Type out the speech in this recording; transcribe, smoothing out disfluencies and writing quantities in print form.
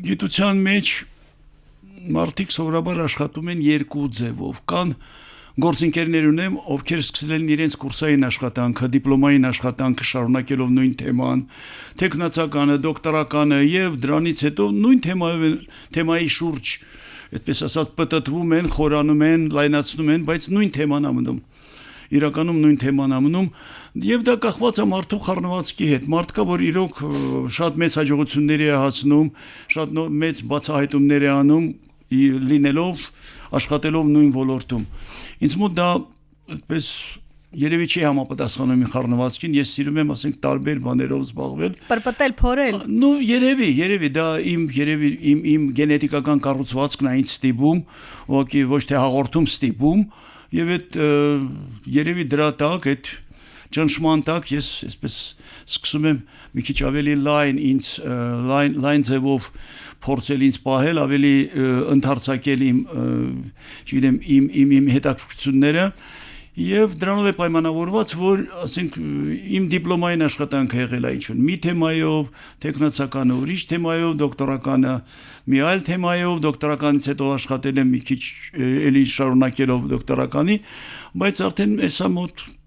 Գիտության մեջ մարդիկ սովորաբար աշխատում են երկու ձևով, կան գործընկերներ ունեմ, ովքեր սկսել են իրենց կուրսային աշխատանքը, դիպլոմային աշխատանքը շարունակելով նույն թեման, տեխնացականը, դոկտորականը եւ դրանից հետո նույն թեմայի շուրջ, այդպես ասած, պտտվում են, խորանում են, լայնացնում են, բայց նույն թեման ամնում իրականում նույն թեման ամնում եւ դա կախված է մարդու խառնվածքի հետ մարդ կա որ իրոք շատ մեծ հաջողությունների է հասնում շատ մեծ բացահայտումներ է անում լինելով աշխատելով նույն ոլորտում ինձ մոտ դա այդպես երևի չի համապատասխանում իմ խառնվածքին ես սիրում եմ ասենք տարբեր բաներով զբաղվել պրպտել փորել նու երևի դա իմ գենետիկական կառուցվածքն է ինձ ստիպում ուղղակի ոչ թե հաղորդում ստիպում եւ այդ երևի դրա տակ այդ ճնշման տակ ես այսպես սկսում եմ մի քիչ ավելի լայն ձևով փորձել ինձ պահել ավելի ընդարձակել իմ հետաքրքրությունները եւ դրանով է պայմանավորված որ ասենք իմ դիպլոմային աշխատանքը եղել է ինչ-որ մի թեմայով տեխնացականը ուրիշ թեմայով դոկտորականը մի այլ թեմայով դոկտորականից հետո աշխատել եմ մի քիչ էլի շարունակելով դոկտորականի բայց արդեն հեսա մոտ